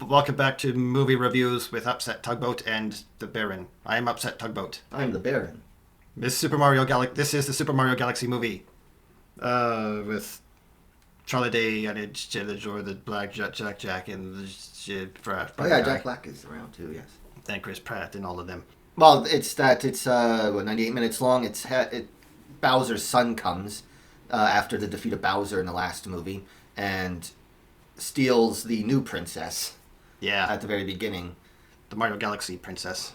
welcome back to movie reviews with Upset Tugboat and the Baron. I am Upset Tugboat. I'm the Baron. This is the Super Mario Galaxy movie, with Charlie Day and or the Black Jack and the Jack Black is around too. Yes. And Chris Pratt and all of them. Well, it's 98 minutes long. Bowser's son comes after the defeat of Bowser in the last movie and steals the new princess. Yeah. At the very beginning. The Mario Galaxy princess.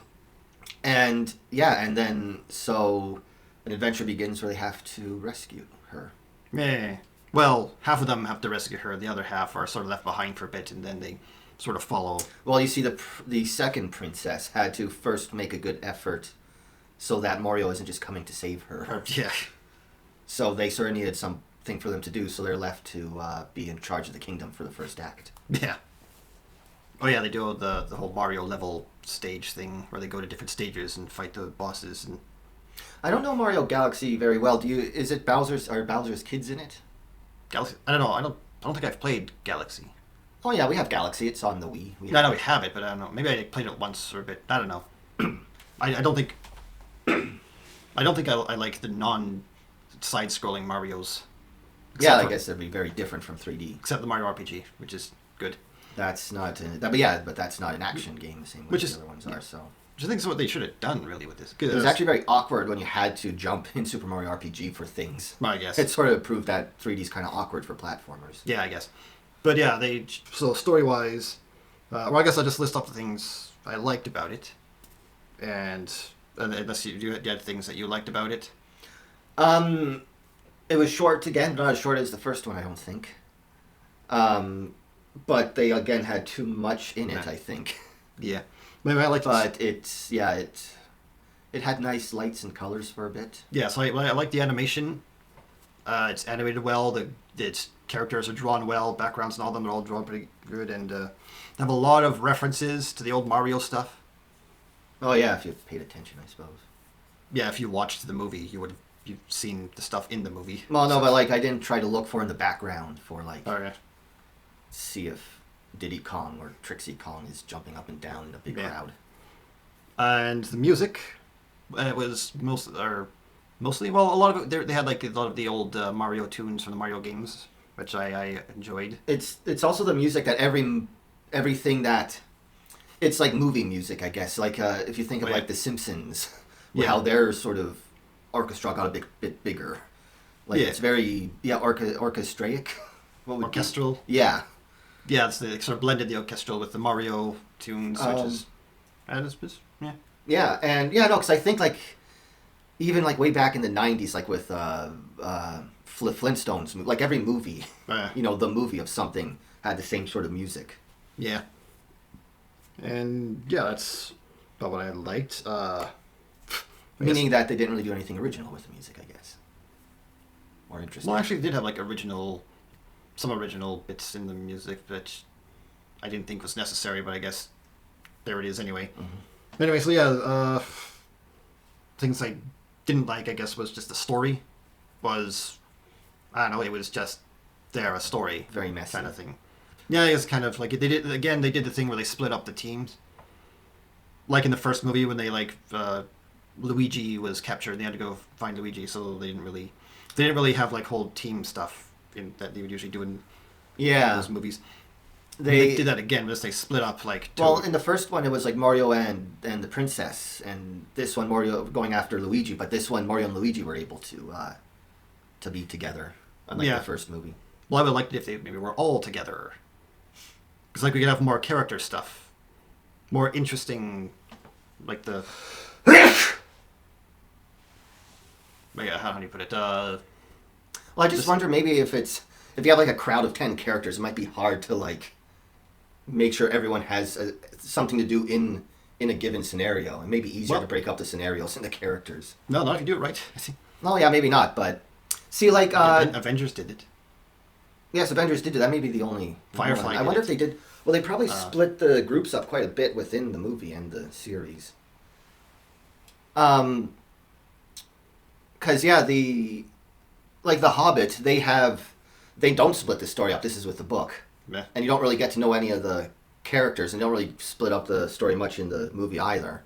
And then so an adventure begins where they have to rescue her. Yeah. Well, half of them have to rescue her. The other half are sort of left behind for a bit, and then they sort of follow. Well, you see, the second princess had to first make a good effort so that Mario isn't just coming to save her. Yeah. So they sort of needed something for them to do, so they're left to be in charge of the kingdom for the first act. Yeah. Oh yeah, they do the whole Mario level stage thing where they go to different stages and fight the bosses. And I don't know Mario Galaxy very well. Is it Bowser's kids in it? Galaxy? I don't know. I don't think I've played Galaxy. Oh yeah, we have Galaxy. It's on the Wii. I know we have it, but I don't know. Maybe I played it once or a bit. I don't know. I don't think. I don't think I like the non-side-scrolling Marios. Yeah, I guess they'd be very different from 3D. Except the Mario RPG, which is good. That's not, but that's not an action game the same way the other ones are. So, which I think is what they should have done really with this. It was actually very awkward when you had to jump in Super Mario RPG for things. I guess it sort of proved that 3D is kind of awkward for platformers. Yeah, I guess. But yeah, so story-wise, I guess I'll just list off the things I liked about it, and unless you had things that you liked about it. It was short again, not as short as the first one, I don't think. But they again had too much in it, I think. Yeah, maybe I liked. But it had nice lights and colors for a bit. Yeah, so I like the animation. It's animated well. Its characters are drawn well. Backgrounds and all of them are all drawn pretty good, and have a lot of references to the old Mario stuff. Oh yeah, if you paid attention, I suppose. Yeah, if you watched the movie, you've seen the stuff in the movie. Well, no, but I didn't try to look for in the background for see if Diddy Kong or Trixie Kong is jumping up and down in a big crowd. And the music, it was mostly well, a lot of it. They had a lot of the old Mario tunes from the Mario games, which I enjoyed. It's also the music that everything that it's like movie music, I guess. Like if you think of like The Simpsons, how their sort of orchestra got a bit bigger. It's very orchestraic. Orchestral. Yeah. Yeah, they sort of blended the orchestral with the Mario tunes, Yeah, and because I think even way back in the 90s, with Flintstones, every movie, the movie of something had the same sort of music. Yeah. And that's about what I liked. Meaning that they didn't really do anything original with the music, I guess. More interesting. Well, actually, they did have some original bits in the music that I didn't think was necessary, but I guess there it is anyway. Mm-hmm. Anyway, so things I didn't like, I guess, was just the story was, I don't know, it was just a story. Very messy. Kind of thing. Yeah, it's kind of they did the thing where they split up the teams. Like in the first movie when they Luigi was captured and they had to go find Luigi, so they didn't really have whole team stuff that they would usually do in those movies. They did that again, but they split up Well, in the first one it was Mario and the princess, and this one Mario going after Luigi, but this one Mario and Luigi were able to be together, unlike the first movie. Well, I would like it if they maybe were all together, because we could have more character stuff, more interesting, the. How do you put it? Well, I just wonder maybe if you have a crowd of 10 characters, it might be hard to make sure everyone has something to do in a given scenario. It may be easier to break up the scenarios and the characters. No, not if you do it right. Oh yeah, maybe not, but see, Avengers did it. Yes, Avengers did it. That may be the only Firefly. I wonder if they did. Well, they probably split the groups up quite a bit within the movie and the series. Because the Hobbit, they don't split the story up. This is with the book, and you don't really get to know any of the characters, and they don't really split up the story much in the movie either.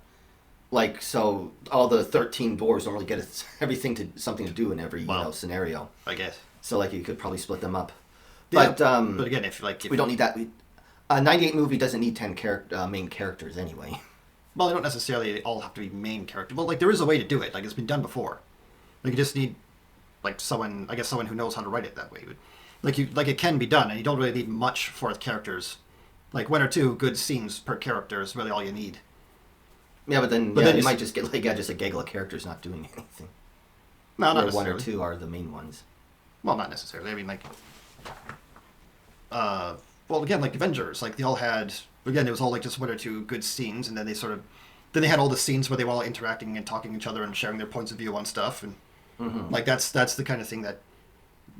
Like, so all the 13 dwarves don't really get something to do in every scenario. I guess. So like you could probably split them up. Yeah, But again, if we don't need that. A 98 movie doesn't need 10 main characters anyway. Well, they don't necessarily all have to be main characters. Well, like there is a way to do it. Like it's been done before. Like you just need like someone who knows how to write it that way. Like it can be done, and you don't really need much for the characters. Like 1 or 2 good scenes per character is really all you need. Yeah, but then you might just get just a gaggle of characters not doing anything. No, not necessarily. 1 or 2 are the main ones. Well, not necessarily. I mean, like, well, again, like Avengers, like they all had. Again, it was all like just 1 or 2 good scenes, and then they had all the scenes where they were all interacting and talking to each other and sharing their points of view on stuff, and like that's the kind of thing that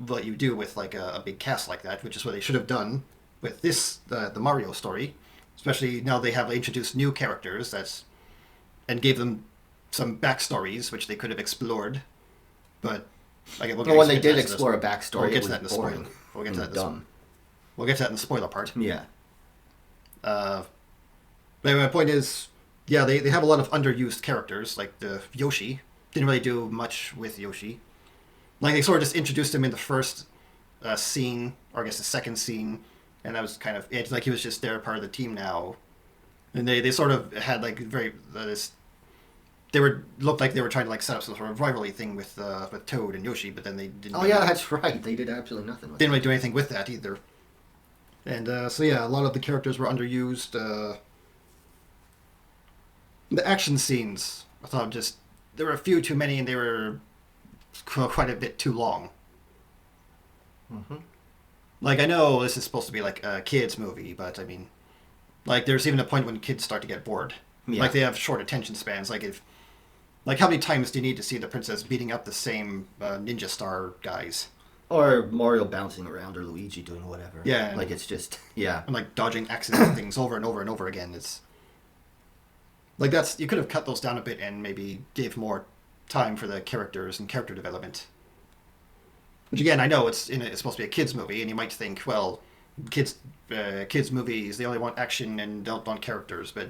what you do with like a big cast like that, which is what they should have done with this the Mario story, especially now they have introduced new characters and gave them some backstories which they could have explored, but like when they did explore a backstory, it was boring. We'll get to that. Dumb. We'll get to that in the spoiler part. Yeah. But anyway, my point is, yeah, they have a lot of underused characters, like the Yoshi. Didn't really do much with Yoshi. Like, they sort of just introduced him in the first scene, or I guess the second scene, and that was kind of it. Like, he was just there, part of the team now. And they sort of had, like, very... looked like they were trying to, like, set up some sort of rivalry thing with Toad and Yoshi, but then they didn't... Oh, yeah, that's right. They did absolutely nothing with Didn't really do anything with that, either. And, so yeah, a lot of the characters were underused. The action scenes, I thought there were a few too many, and they were quite a bit too long. Mm-hmm. Like, I know this is supposed to be like a kid's movie, but I mean, like, there's even a point when kids start to get bored. Yeah. Like, they have short attention spans. Like, how many times do you need to see the princess beating up the same ninja star guys? Or Mario bouncing around, or Luigi doing whatever. Yeah. Like, it's just, yeah. And, like, dodging axes and things over and over and over again. It's... Like, you could have cut those down a bit and maybe gave more time for the characters and character development. Which, again, I know it's supposed to be a kids' movie, and you might think, well, kids movies, they only want action and don't want characters, but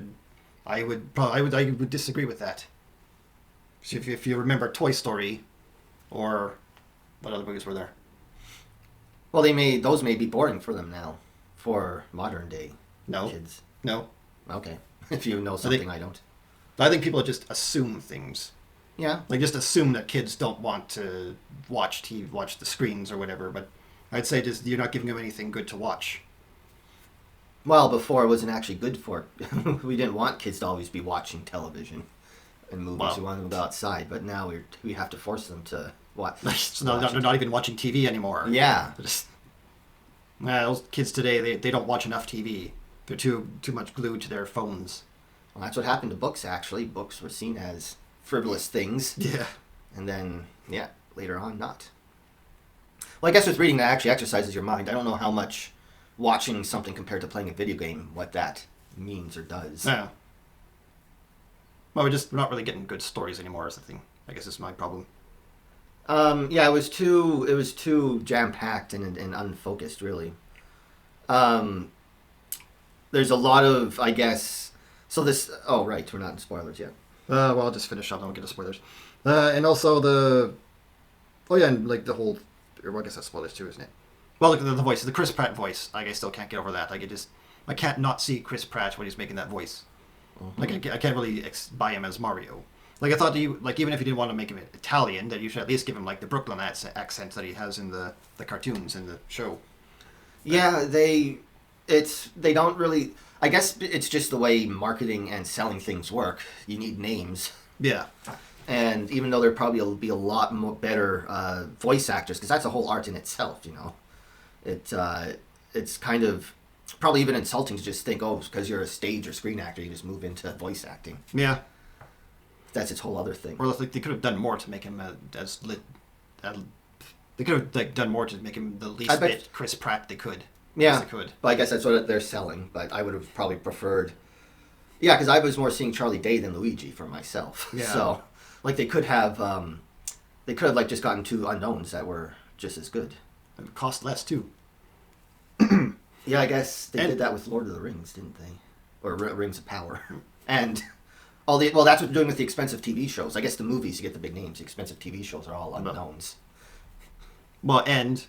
I would disagree with that. So if you remember Toy Story, or what other movies were there? Well, those may be boring for them now, for modern day kids. No. Okay. If you know something I don't. I think people just assume things. Yeah. Like, just assume that kids don't want to watch TV, watch the screens or whatever, but I'd say just you're not giving them anything good to watch. Well, before it wasn't actually good for it. We didn't want kids to always be watching television and movies. Well, we wanted them to go outside, but now we have to force them to watch. So they're not even watching TV anymore. Yeah. Those kids today, they don't watch enough TV. They're too much glued to their phones. Well, that's what happened to books, actually. Books were seen as frivolous things. Yeah. And then, later on, not. Well, I guess with reading, that actually exercises your mind. I don't know how much watching something compared to playing a video game, what that means or does. Yeah. Well, we're not really getting good stories anymore is the thing. I guess it's my problem. It was too jam-packed and unfocused, really. There's a lot of, I guess... So this... Oh, right. We're not in spoilers yet. Well, I'll just finish up and we'll get to spoilers. And also the... Oh, yeah, and like the whole... Well, I guess that's spoilers too, isn't it? Well, the voice. The Chris Pratt voice. I still can't get over that. Like, I can't not see Chris Pratt when he's making that voice. Mm-hmm. Like, I can't really buy him as Mario. Like, I thought like, even if you didn't want to make him Italian, that you should at least give him, like, the Brooklyn accent that he has in the cartoons in the show. Yeah, they don't really... I guess it's just the way marketing and selling things work. You need names. Yeah. And even though there probably will be a lot more better voice actors, because that's a whole art in itself, you know. It's kind of probably even insulting to just think, because you're a stage or screen actor, you just move into voice acting. Yeah. That's its whole other thing. Or like they could have done more to make him they could have done more to make him the least bit Chris Pratt they could. Yeah, they could. But I guess that's what they're selling. But I would have probably preferred... Yeah, because I was more seeing Charlie Day than Luigi for myself. Yeah. So, like, they could have like just gotten 2 unknowns that were just as good. It would cost less too. Yeah, I guess they did that with Lord of the Rings, didn't they? Or Rings of Power. And that's what they're doing with the expensive TV shows. I guess the movies, you get the big names. The expensive TV shows are all unknowns. Well, and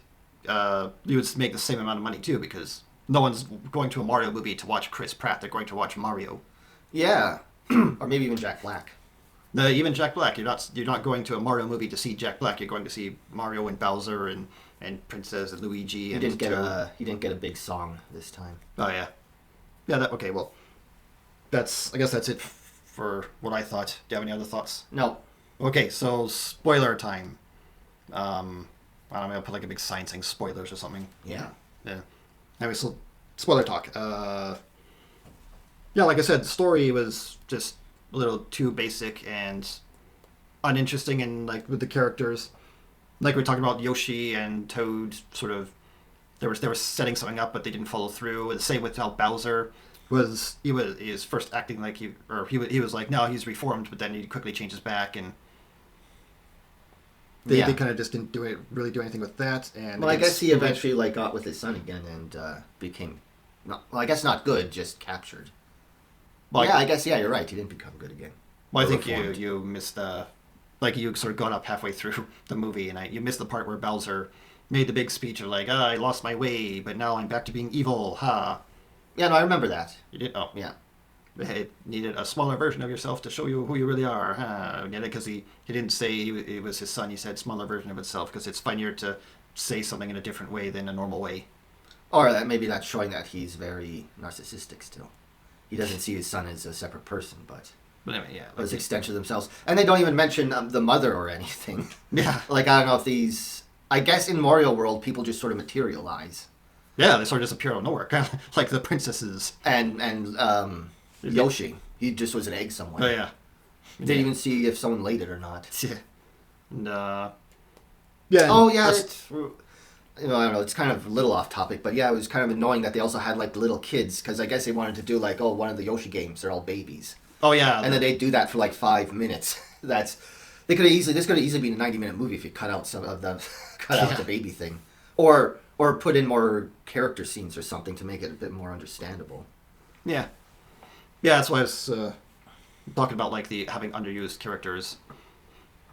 you would make the same amount of money too, because no one's going to a Mario movie to watch Chris Pratt. They're going to watch Mario. Yeah, or maybe even Jack Black. No, even Jack Black. You're not going to a Mario movie to see Jack Black. You're going to see Mario and Bowser and Princess and Luigi. He didn't get a big song this time. Oh yeah, yeah. Okay. Well, I guess that's it for what I thought. Do you have any other thoughts? No. Okay, so spoiler time. I don't know, I'll put like a big sign saying spoilers or something. Yeah. Yeah. Anyway, so spoiler talk. Yeah, like I said, the story was just a little too basic and uninteresting, and like with the characters, like we were talking about Yoshi and Toad, sort of they were setting something up, but they didn't follow through. The same with how Bowser he was first acting like he was like, no, he's reformed, but then he quickly changes back, and they kind of just didn't really do anything with that. And well, I guess he eventually got with his son again and became I guess not good, just captured. Well, yeah, I guess you're right. He didn't become good again. Well, I think you missed you sort of got up halfway through the movie, and you missed the part where Bowser made the big speech of like, I lost my way, but now I'm back to being evil, ha. Yeah, no, I remember that. You did? Oh. Yeah. It needed a smaller version of yourself to show you who you really are, huh? Get it? Because he didn't say it was his son. He said smaller version of himself, because it's funnier to say something in a different way than a normal way. Or maybe that's showing that he's very narcissistic still. He doesn't see his son as a separate person, but anyway, yeah, as extension of themselves. And they don't even mention the mother or anything. Yeah. Like, I don't know if these... I guess in Mario World, people just sort of materialize. Yeah, they sort of disappear out of nowhere, kind of like the princesses. And Yoshi. He just was an egg somewhere. Oh, yeah. Didn't even see if someone laid it or not. Yeah. And, yeah. Oh, yeah. I don't know, it's kind of a little off topic, but yeah, it was kind of annoying that they also had like little kids, because I guess they wanted to do like, one of the Yoshi games, they're all babies. Oh yeah. And then they do that for like 5 minutes. This could have easily been a 90-minute movie if you cut out some of the out the baby thing, or put in more character scenes or something to make it a bit more understandable. Yeah. Yeah, that's why I was talking about like having underused characters.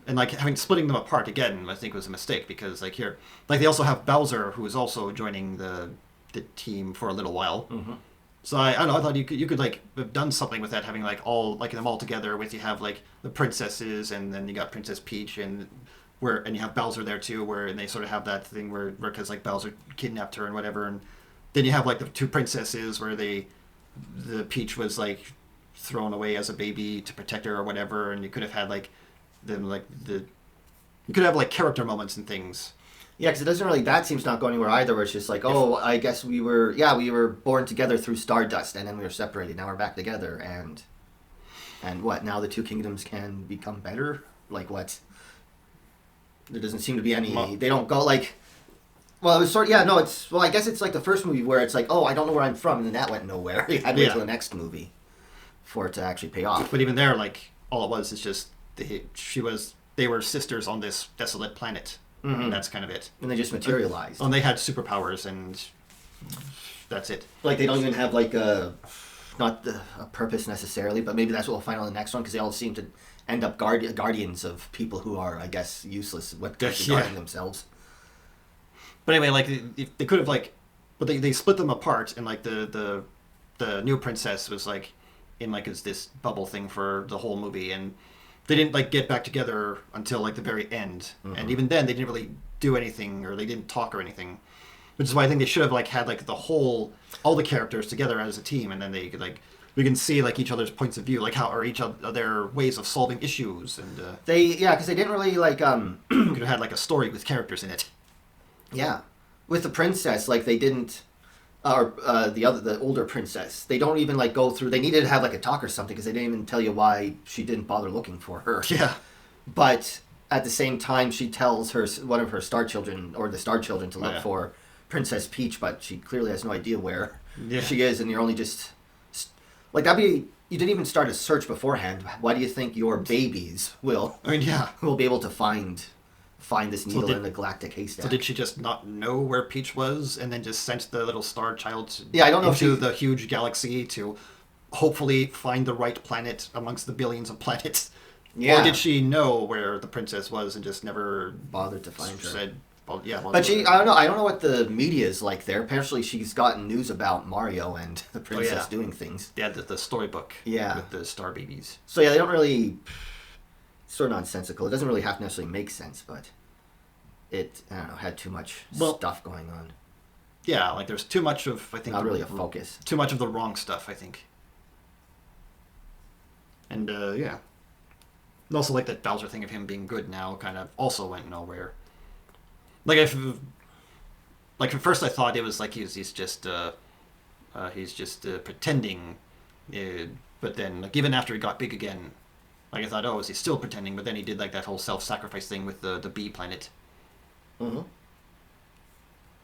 And like splitting them apart again, I think was a mistake, because like here, like they also have Bowser, who is also joining the team for a little while. Mm-hmm. So I don't know. I thought you could like have done something with that, having like them all together. With you have like the princesses, and then you got Princess Peach, and you have Bowser there too, and they sort of have that thing where because like Bowser kidnapped her and whatever, and then you have like the two princesses where the Peach was like thrown away as a baby to protect her or whatever, and you could have had like. Them you could have like character moments and things. Yeah, because it doesn't really. That seems not go anywhere either. Where it's just like, I guess we were born together through Stardust, and then we were separated. Now we're back together, and what? Now the two kingdoms can become better. Like what? There doesn't seem to be any. They don't go like. Well, it was sort. Yeah, no. It's I guess it's like the first movie where it's like, I don't know where I'm from, and then that went nowhere. You had to wait till the next movie for it to actually pay off. But even there, like all it was is just. They were sisters on this desolate planet, and that's kind of it. And they just materialized. And they had superpowers, and that's it. Like they don't even have like not a purpose necessarily, but maybe that's what we'll find on the next one, because they all seem to end up guardians of people who are, I guess, useless with guarding themselves. But anyway, like they could have like, but they split them apart, and like the new princess was like in like this bubble thing for the whole movie, and. They didn't like get back together until like the very end, and even then they didn't really do anything, or they didn't talk or anything, which is why I think they should have like had like all the characters together as a team, and then they could like we can see like each other's points of view, like how or each of their ways of solving issues, and because they didn't really like could have had like a story with characters in it. Yeah, with the princess, like they didn't. Or the older princess, they don't even like go through. They needed to have like a talk or something, because they didn't even tell you why she didn't bother looking for her. Yeah, but at the same time, she tells one of her star children or the star children to look for Princess Peach, but she clearly has no idea where she is, and you're only just like that'd be. You didn't even start a search beforehand. Why do you think your babies will be able to find find this needle in the galactic haystack. So did she just not know where Peach was, and then just sent the little star child I don't know into the huge galaxy to hopefully find the right planet amongst the billions of planets? Yeah. Or did she know where the princess was and just never bothered to find her? Well, yeah. But I don't know what the media is like there. Apparently, she's gotten news about Mario and the princess doing things. Yeah, the storybook. Yeah. With the star babies. So yeah, they don't really. It's sort of nonsensical. It doesn't really have to necessarily make sense, but it, I don't know, had too much stuff going on. Yeah, like there's too much of, I think... Not really a focus. Too much of the wrong stuff, I think. And, yeah. And also, like, that Bowser thing of him being good now kind of also went nowhere. Like, at first I thought it was like he's just pretending. But then, like, even after he got big again, like, I thought, oh, is he still pretending? But then he did, like, that whole self-sacrifice thing with the bee planet. Mm-hmm.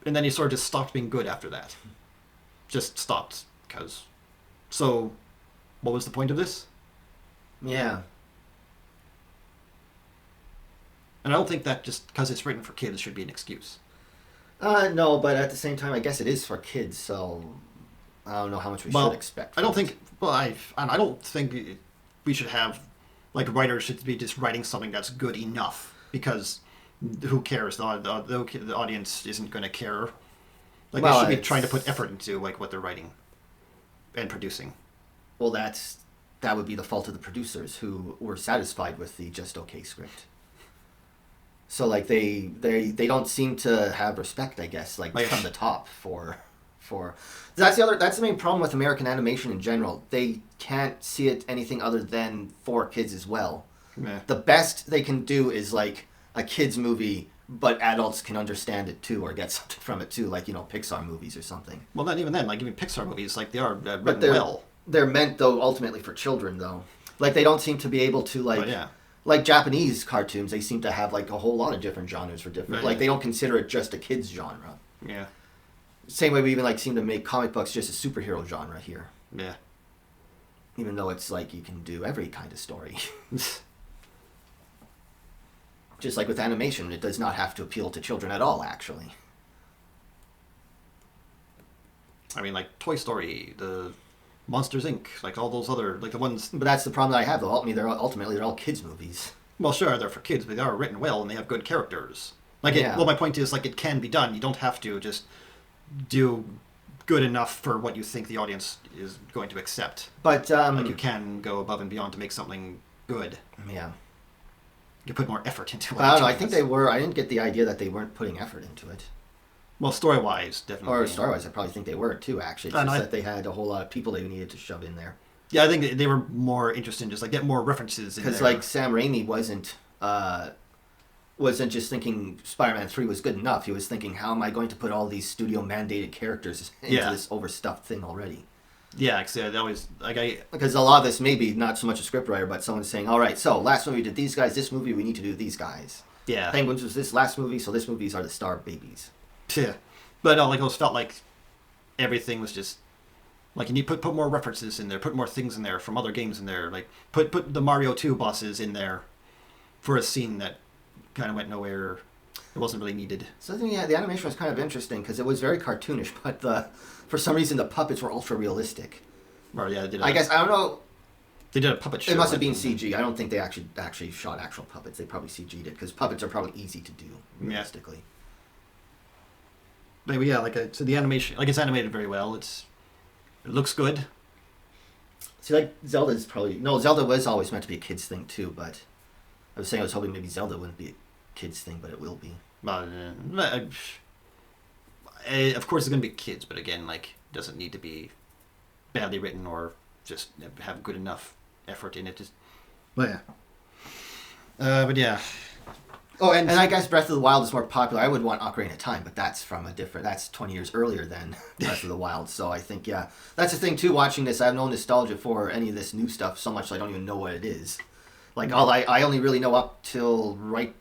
And then he sort of just stopped being good after that. Just stopped. Because... So, what was the point of this? Yeah. And I don't think that just because it's written for kids should be an excuse. No, but at the same time, I guess it is for kids, so I don't know how much we should expect. I don't think... Well, I don't think we should have... Like, writers should be just writing something that's good enough. Because who cares? The audience isn't going to care. Like, they should be trying to put effort into, like, what they're writing and producing. Well, that would be the fault of the producers, who were satisfied with the just okay script. So, like, they don't seem to have respect, I guess, like from the top for that's the main problem with American animation in general. They can't see it anything other than for kids as well. Yeah. The best they can do is like a kids movie, but adults can understand it too or get something from it too, like, Pixar movies or something. Well, not even then. Like, even Pixar movies, like, they are written well. They're meant, though, ultimately for children, though. Like, they don't seem to be able to, like... Like Japanese cartoons, they seem to have, like, a whole lot of different genres for different... Right, like, they don't consider it just a kid's genre. Yeah. Same way we even, like, seem to make comic books just a superhero genre here. Yeah. Even though it's, like, you can do every kind of story. Just like with animation, it does not have to appeal to children at all, actually. I mean, like, Toy Story, the Monsters, Inc., like, all those other, like, the ones... But that's the problem that I have, though. Ultimately, they're all kids' movies. Well, sure, they're for kids, but they are written well, and they have good characters. Like, my point is, like, it can be done. You don't have to just do good enough for what you think the audience is going to accept. But, like, you can go above and beyond to make something good. Yeah. You put more effort into it. I don't know, I think they were... I didn't get the idea that they weren't putting effort into it. Well, story-wise, definitely. Or story-wise, I probably think they were, too, actually. It's just that they had a whole lot of people they needed to shove in there. Yeah, I think they were more interested in just, like, get more references in there. Because, like, Sam Raimi wasn't just thinking Spider-Man 3 was good enough. He was thinking, how am I going to put all these studio-mandated characters into this overstuffed thing already? Yeah, because that always... Because a lot of this may be not so much a scriptwriter, but someone saying, all right, so last movie we did these guys, this movie we need to do these guys. Yeah. Penguins was this last movie, so this movies are the star babies. Yeah. But no, like, it always felt like everything was just... Like, you need to put more references in there, put more things in there from other games in there. Like, put the Mario 2 bosses in there for a scene that kind of went nowhere. It wasn't really needed. So, yeah, the animation was kind of interesting because it was very cartoonish, but for some reason the puppets were ultra-realistic. Or, yeah, I guess, I don't know... They did a puppet show. It must have been CG. I don't think they actually shot actual puppets. They probably CG'd it because puppets are probably easy to do, realistically. But yeah, so the animation, like, it's animated very well. It looks good. See, like, Zelda's probably... No, Zelda was always meant to be a kid's thing, too, but... I was saying I was hoping maybe Zelda wouldn't be a kid's thing, but it will be. Of course it's going to be kids, but again, like, it doesn't need to be badly written or just have good enough effort in it. But yeah. Oh, and I guess Breath of the Wild is more popular. I would want Ocarina of Time, but that's from that's 20 years earlier than Breath of the Wild. So I think, yeah, that's the thing too. Watching this, I have no nostalgia for any of this new stuff so much I don't even know what it is. Like, I only really know up till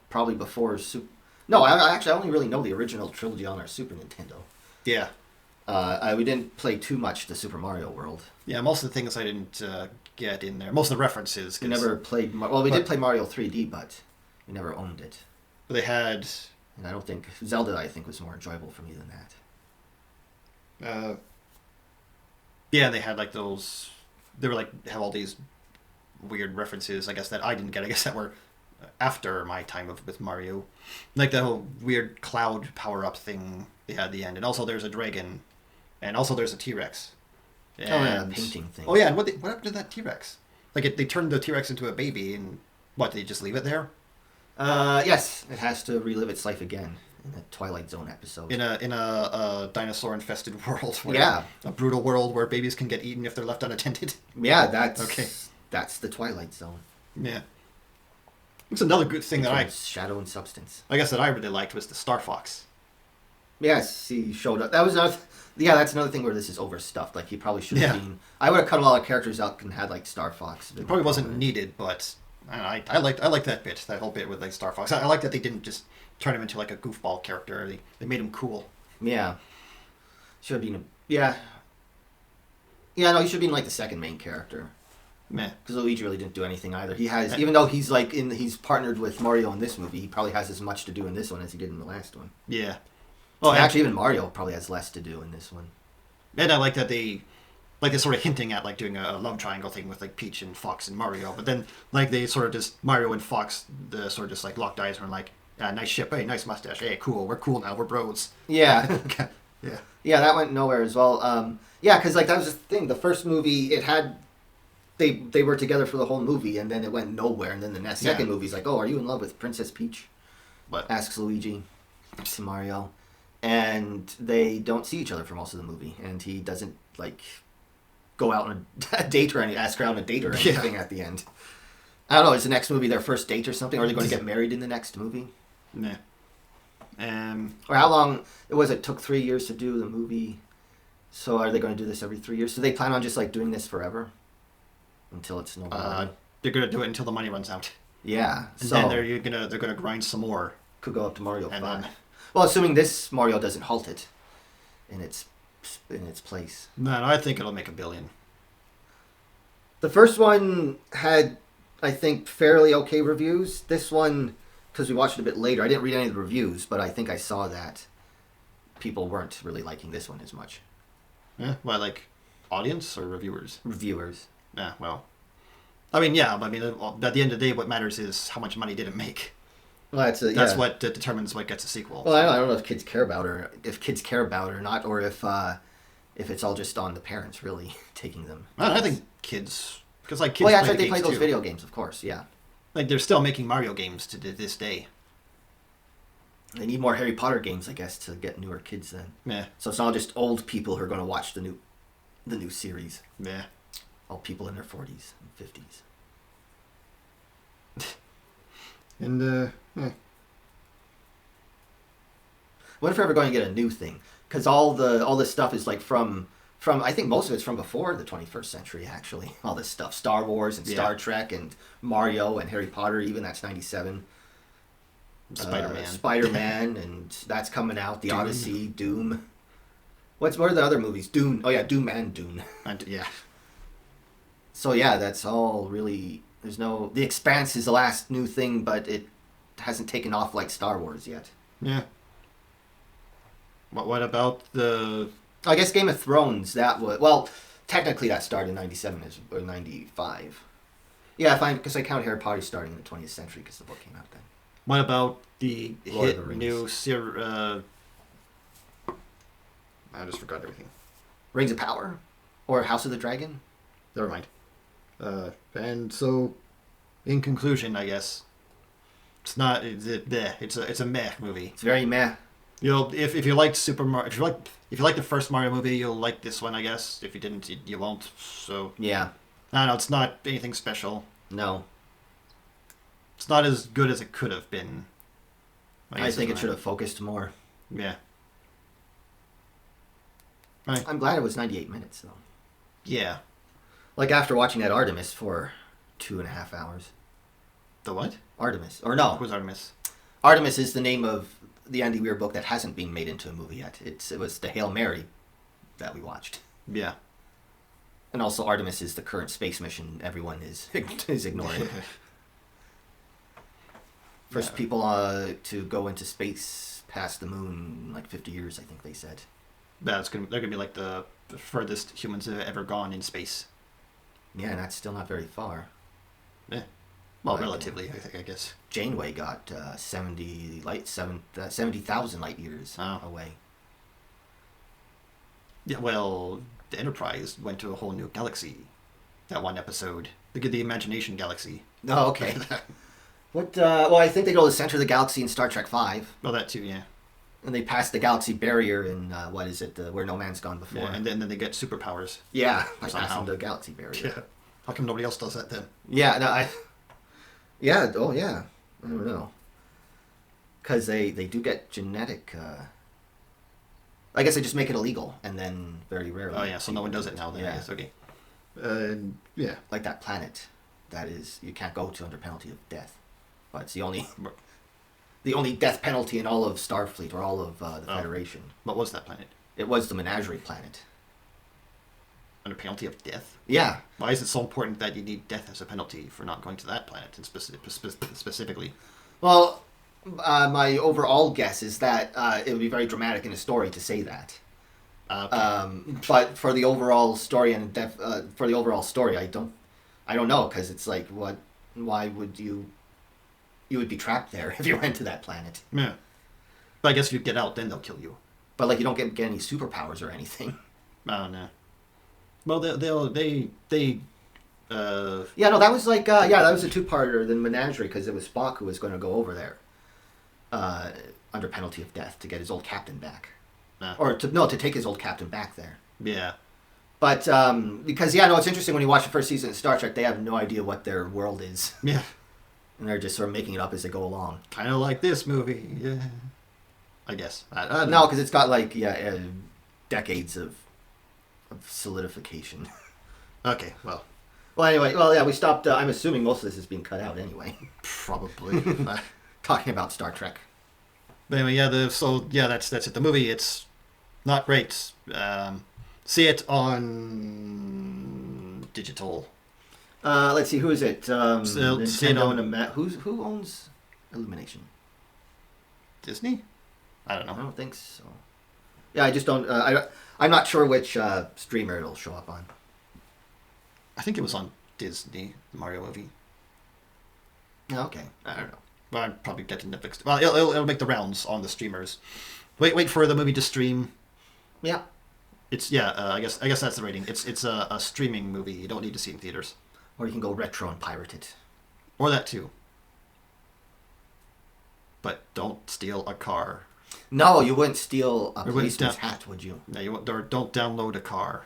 probably before Super. No, I only really know the original trilogy on our Super Nintendo. Yeah. We didn't play too much the Super Mario World. Yeah, most of the things I didn't get in there. Most of the references. We never played. We did play Mario 3D, but we never owned it. But they had. And I don't think Zelda. I think was more enjoyable for me than that. Yeah, they had like those. They were like have all these weird references. I guess that I didn't get. I guess that were after my time with Mario, like the whole weird cloud power up thing they had at the end, and also there's a dragon, and also there's a T-Rex. And, oh, yeah, painting thing. Oh yeah, and what happened to that T-Rex? Like they turned the T-Rex into a baby, and what, did they just leave it there? Yes, it has to relive its life again in a Twilight Zone episode. In a dinosaur infested world. Yeah, a brutal world where babies can get eaten if they're left unattended. Yeah, that's okay. That's the Twilight Zone. Yeah. It's another good thing that Shadow and Substance. I guess that I really liked was the Star Fox. Yes, he showed up. That was another. Yeah, that's another thing where this is overstuffed. Like he probably should have been. I would have cut a lot of characters out and had like Star Fox. It probably wasn't needed, but I liked that bit, that whole bit with like Star Fox. I like that they didn't just turn him into like a goofball character. They made him cool. Yeah, should have been. Yeah, no, he should have been like the second main character. Because Luigi really didn't do anything either. He has, even though he's like he's partnered with Mario in this movie, he probably has as much to do in this one as he did in the last one. Yeah. Well, actually, even Mario probably has less to do in this one. And I like that they're sort of hinting at like doing a love triangle thing with like Peach and Fox and Mario, but then like they sort of just Mario and Fox sort of just like locked eyes and were like, nice ship, hey, nice mustache, hey, cool, we're cool now, we're bros. Yeah. Yeah, that went nowhere as well. Yeah, because like that was the thing. The first movie, it had. They were together for the whole movie, and then it went nowhere. And then the second movie's like, oh, are you in love with Princess Peach? What? Asks Luigi to Mario. And they don't see each other for most of the movie. And he doesn't, like, go out on a date or anything, ask her out on a date or anything at the end. I don't know, is the next movie their first date or something? Or are they going to get married in the next movie? Nah. Or how long, it took 3 years to do the movie. So are they going to do this every 3 years? Do they plan on just, like, doing this forever? Until it's no more. They're gonna do it until the money runs out. Yeah. And then they're gonna grind some more. Could go up to Mario 5. Then, well, assuming this Mario doesn't halt it in its place. No, I think it'll make $1 billion. The first one had, I think, fairly okay reviews. This one, because we watched it a bit later, I didn't read any of the reviews, but I think I saw that people weren't really liking this one as much. Yeah, well, like audience or reviewers? Reviewers. Yeah, well, I mean, yeah, but I mean, at the end of the day, what matters is how much money did it make. Well, that's what determines what gets a sequel. Well, I don't know if kids care about it or not, or if it's all just on the parents really taking them. I think kids, because like kids. Well, yeah, play they play those too. video games, of course. Yeah. Like they're still making Mario games to this day. They need more Harry Potter games, I guess, to get newer kids then. Yeah. So it's not just old people who are going to watch the new series. Yeah. All people in their 40s and 50s. And What if we're ever going to get a new thing? Because all this stuff is like from I think most of it's from before the 21st century. Actually, all this stuff, Star Wars and Star Trek and Mario and Harry Potter. Even that's 97. Spider-Man, and that's coming out. The Doom. Odyssey, Doom. What are the other movies? Dune. Oh yeah, Doom and Dune. Yeah. So yeah, that's all really. The Expanse is the last new thing, but it hasn't taken off like Star Wars yet. Yeah. What about the? I guess Game of Thrones. Technically that started in 97 or 95. Yeah, because I count Harry Potter starting in the 20th century because the book came out then. What about the hit new I just forgot everything. Rings of Power, or House of the Dragon. Never mind. And so, in conclusion, I guess it's not. It's a meh movie. It's very meh. If you liked Super Mario, if you liked the first Mario movie, you'll like this one, I guess. If you didn't, you won't. So yeah. I don't know. It's not anything special. No. It's not as good as it could have been. I think it should have focused more. Yeah. Right. I'm glad it was 98 minutes, though. Yeah. Like, after watching that Artemis for 2.5 hours. The what? Artemis. Or no. Who's Artemis? Artemis is the name of the Andy Weir book that hasn't been made into a movie yet. It was the Hail Mary that we watched. Yeah. And also Artemis is the current space mission everyone is ignoring. First people to go into space past the moon in like 50 years, I think they said. They're gonna be like the furthest humans have ever gone in space. Yeah, and that's still not very far. Yeah. Well, relatively, I think. I guess Janeway got 70,000 light years away. Yeah. Well, the Enterprise went to a whole new galaxy. That one episode, the Imagination Galaxy. Oh, okay. What? Well, I think they go to the center of the galaxy in Star Trek V. Well, that too, yeah. And they pass the galaxy barrier in what is it? Where no man's gone before. Yeah, and then they get superpowers. Yeah, by passing the galaxy barrier. Yeah. How come nobody else does that then? Yeah. No. Yeah. Oh, yeah. I don't know. Because they do get genetic. I guess they just make it illegal, and then very rarely. Oh yeah, so no one does it now. Then I guess okay. Yeah. Like that planet, that is you can't go to under penalty of death. But it's the only death penalty in all of Starfleet or all of the Federation. What was that planet? It was the Menagerie planet. Under penalty of death? Yeah. Why is it so important that you need death as a penalty for not going to that planet specifically? Well, my overall guess is that it would be very dramatic in a story to say that. Okay. But for the overall story I don't know, because it's like, why would you would be trapped there if you went to that planet. Yeah. But I guess if you get out, then they'll kill you. But like you don't get any superpowers or anything. Oh no. Well, they Yeah, no, that was like that was a two-parter than Menagerie, because it was Spock who was going to go over there under penalty of death to get his old captain back. Or to take his old captain back there. Yeah. But because it's interesting when you watch the first season of Star Trek, they have no idea what their world is. Yeah. And they're just sort of making it up as they go along. Kind of like this movie, yeah. I guess. I don't no, know. because it's got like decades of solidification. Okay, well. Well, anyway, we stopped. I'm assuming most of this is being cut out anyway. Probably. Talking about Star Trek. But anyway, that's it. The movie, it's not great. See it on digital. Let's see, who is it? Nintendo and who owns Illumination? Disney? I don't know. I don't think so. Yeah, I just don't. I'm not sure which streamer it'll show up on. I think it was on Disney, the Mario movie. Okay, I don't know. Well, I'd probably get to Netflix. Well, it'll make the rounds on the streamers. Wait for the movie to stream. Yeah. It's I guess that's the rating. It's a streaming movie. You don't need to see it in theaters. Or you can go retro and pirate it. Or that too. But don't steal a car. No, you wouldn't steal a policeman's hat, would you? No, you don't download a car.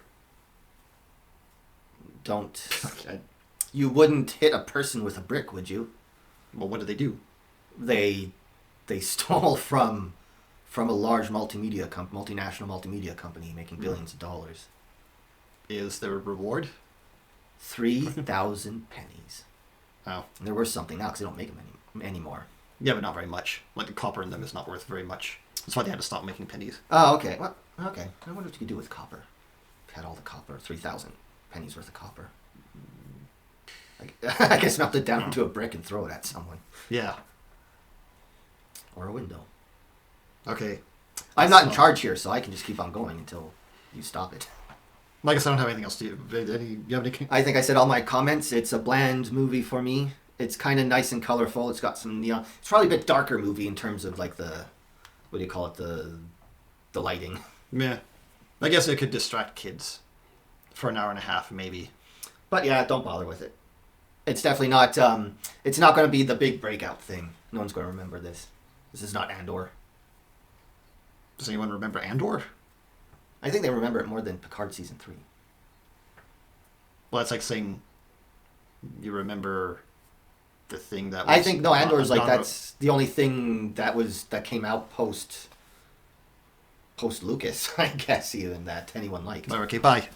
Don't. You wouldn't hit a person with a brick, would you? Well, what did they do? They stole from a large multinational multimedia company making billions of dollars. Is there a reward? 3,000 pennies. Oh. And they're worth something now because they don't make them anymore. Yeah, but not very much. Like the copper in them is not worth very much. That's why they had to stop making pennies. Oh, okay. Well, okay. I wonder what you could do with copper. If you had all the copper, 3,000 pennies worth of copper. I guess melt it down into a brick and throw it at someone. Yeah. Or a window. Okay. I'm not in charge here, so I can just keep on going until you stop it. I guess I don't have anything else to do. You have any? I think I said all my comments. It's a bland movie for me. It's kind of nice and colorful. It's got some neon. It's probably a bit darker movie in terms of like the, what do you call it, the lighting. Yeah. I guess it could distract kids for an hour and a half, maybe. But yeah, don't bother with it. It's definitely not. It's not going to be the big breakout thing. No one's going to remember this. This is not Andor. Does anyone remember Andor? I think they remember it more than Picard season 3. Well, it's like saying you remember the thing that was... I think, no, Andor is like, that's the only thing that came out post Lucas, I guess, even that anyone liked. Okay, bye.